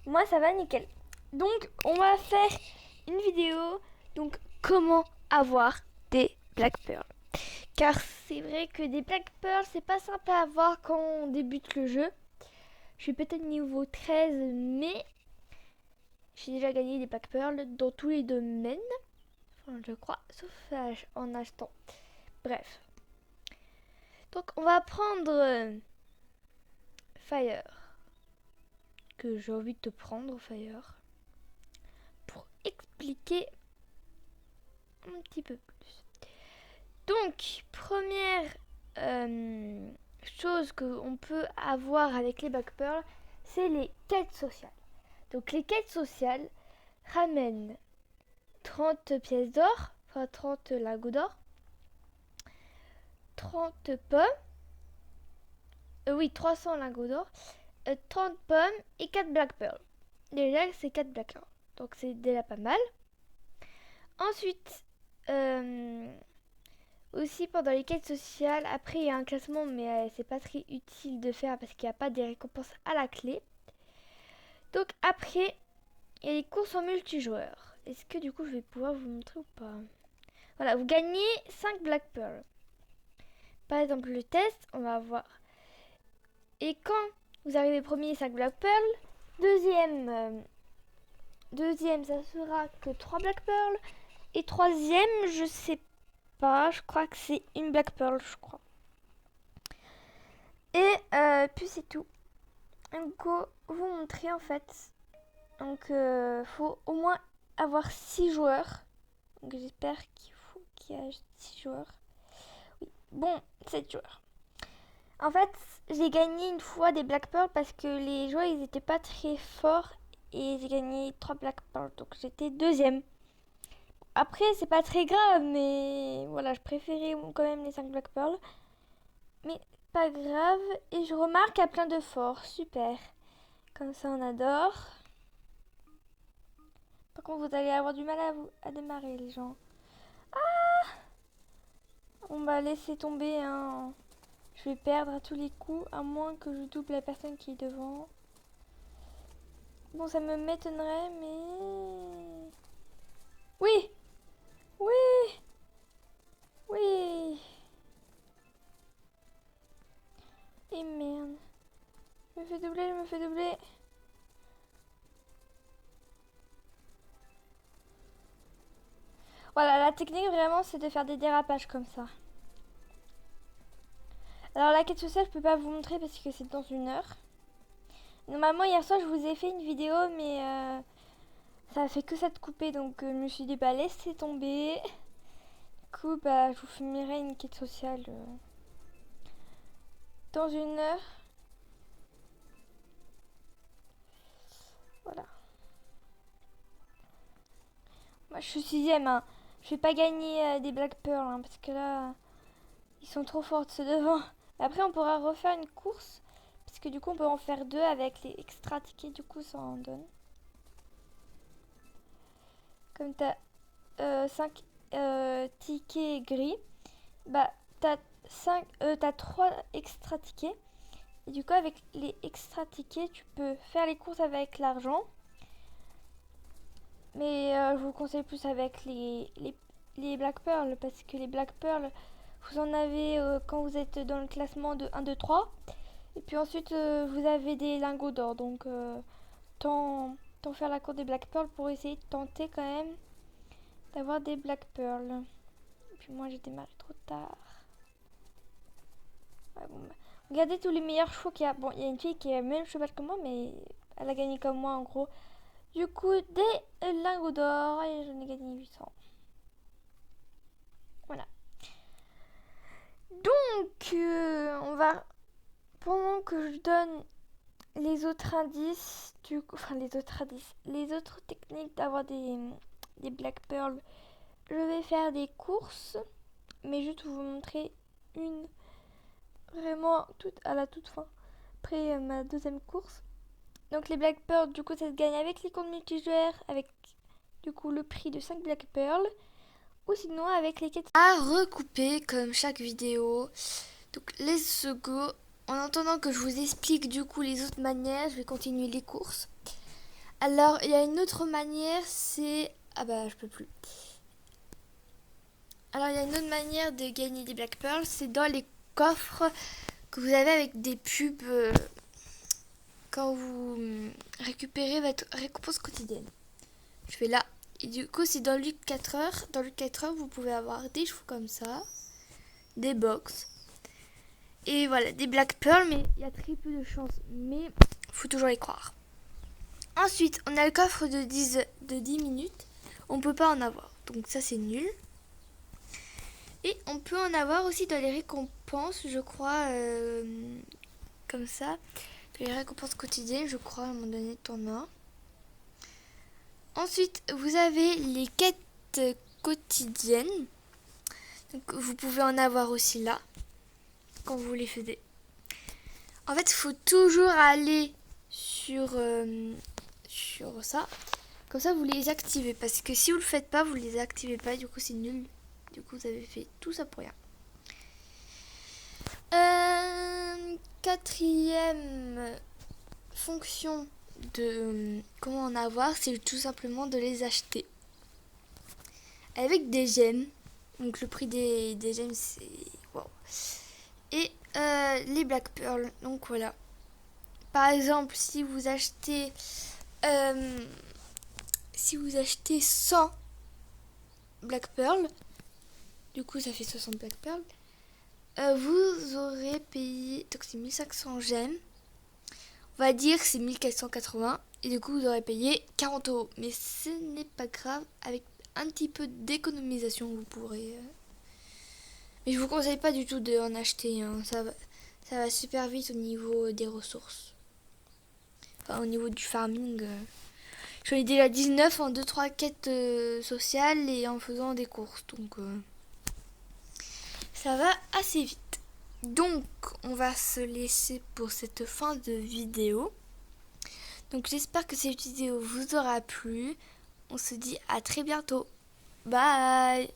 Moi ça va nickel. Donc on va faire une vidéo. Donc comment avoir des Black Pearl. Car c'est vrai que des Black Pearl c'est pas simple à avoir quand on débute le jeu. Je suis peut-être niveau 13 mais j'ai déjà gagné des Black Pearl dans tous les domaines. Enfin je crois, sauf en achetant. Bref. Donc on va prendre Fire. Que j'ai envie de te prendre Fire. Pour expliquer un petit peu plus. Donc, première chose qu'on peut avoir avec les Black Pearl, c'est les quêtes sociales. Donc, les quêtes sociales ramènent 30 pièces d'or, enfin 30 lingots d'or, 30 pommes, oui, 300 lingots d'or, 30 pommes et 4 Black Pearl. Déjà, c'est 4 Black Pearl. Donc, c'est déjà pas mal. Ensuite, aussi pendant les quêtes sociales, après il y a un classement mais c'est pas très utile de faire parce qu'il n'y a pas des récompenses à la clé. Donc après, il y a les courses en multijoueur. Est-ce que du coup je vais pouvoir vous montrer ou pas? Voilà, vous gagnez 5 Black Pearl. Par exemple le test, on va voir. Et quand vous arrivez premier 5 Black Pearl, deuxième ça sera que 3 Black Pearl. Et troisième, je sais pas, je crois que c'est une Black Pearl, je crois. Et puis c'est tout. Donc vous montrer en fait. Donc faut au moins avoir 6 joueurs. Donc j'espère qu'il y a 6 joueurs. Oui, bon, 7 joueurs. En fait, j'ai gagné une fois des Black Pearl parce que les joueurs ils étaient pas très forts. Et j'ai gagné 3 Black Pearl, donc j'étais deuxième. Après, c'est pas très grave, mais voilà, je préférais quand même les 5 Black Pearl. Mais pas grave. Et je remarque qu'il y a plein de forts. Super. Comme ça, on adore. Par contre, vous allez avoir du mal à démarrer, les gens. On va laisser tomber. Hein. Je vais perdre à tous les coups, à moins que je double la personne qui est devant. Bon, ça me m'étonnerait, mais... Oui! Oui! Oui! Et merde. Je me fais doubler, je me fais doubler. Voilà, la technique vraiment, c'est de faire des dérapages comme ça. Alors la quête sociale, je peux pas vous montrer parce que c'est dans 1 heure. Normalement, hier soir, je vous ai fait une vidéo, mais ça a fait que ça de couper, donc je me suis dit, bah laissez tomber. Du coup, bah je vous filmerai une quête sociale dans 1 heure. Voilà. Moi, je suis 6ème, hein. Je vais pas gagner des Black Pearl, hein, parce que là, ils sont trop forts ceux devant. Après, on pourra refaire une course, parce que du coup, on peut en faire 2 avec les extra tickets, du coup, ça en donne. Comme t'as 5 tickets gris, bah t'as 3 extra tickets. Et du coup, avec les extra tickets, tu peux faire les courses avec l'argent. Mais je vous conseille plus avec les Black Pearl, parce que les Black Pearl, vous en avez quand vous êtes dans le classement de 1, 2, 3. Et puis ensuite, vous avez des lingots d'or. Donc, tant faire la course des Black Pearl pour essayer de tenter quand même d'avoir des Black Pearl. Et puis moi, j'ai démarré trop tard. Ouais, bon, bah. Regardez tous les meilleurs chevaux qu'il y a. Bon, il y a une fille qui a le même cheval que moi, mais elle a gagné comme moi en gros. Du coup, des lingots d'or et j'en ai gagné 800. Voilà. Donc, on va. Pendant que je donne les autres indices, enfin les autres techniques d'avoir des Black Pearl, je vais faire des courses, mais juste vous montrer une vraiment à la toute fin, après ma deuxième course. Donc les Black Pearl, du coup ça se gagne avec les comptes multijoueurs, avec du coup le prix de 5 Black Pearl, ou sinon avec les quêtes à recouper comme chaque vidéo. Donc let's go. En attendant que je vous explique du coup les autres manières, je vais continuer les courses. Alors, il y a une autre manière, c'est... Ah bah, je peux plus. Alors, il y a une autre manière de gagner des Black Pearls, c'est dans les coffres que vous avez avec des pubs quand vous récupérez votre récompense quotidienne. Je vais là. Et du coup, c'est dans Lutte 4 heures. Dans Lutte 4 heures, vous pouvez avoir des chevaux comme ça, des box. Et voilà, des Black Pearls, mais il y a très peu de chance. Mais faut toujours y croire. Ensuite, on a le coffre de 10 minutes. On peut pas en avoir. Donc ça, c'est nul. Et on peut en avoir aussi dans les récompenses, je crois, comme ça. Dans les récompenses quotidiennes, je crois, à un moment donné, t'en as. Ensuite, vous avez les quêtes quotidiennes. Donc, vous pouvez en avoir aussi là, quand vous les faites. En fait, il faut toujours aller sur ça. Comme ça, vous les activez. Parce que si vous le faites pas, vous les activez pas. Du coup, c'est nul. Du coup, vous avez fait tout ça pour rien. Quatrième fonction de comment en avoir, c'est tout simplement de les acheter. Avec des gemmes. Donc le prix des gemmes, c'est... Wow. Et les Black Pearl. Donc voilà. Par exemple, si vous achetez 100 Black Pearl, du coup ça fait 60 Black Pearl, vous aurez payé, donc c'est 1500 gemmes, on va dire que c'est 1480, et du coup vous aurez payé 40 €. Mais ce n'est pas grave, avec un petit peu d'économisation vous pourrez... Mais je vous conseille pas du tout d'en acheter, hein. Ça va super vite au niveau des ressources. Enfin, au niveau du farming. J'en ai déjà 19 en 2-3 quêtes sociales et en faisant des courses. Donc ça va assez vite. Donc on va se laisser pour cette fin de vidéo. Donc j'espère que cette vidéo vous aura plu. On se dit à très bientôt. Bye!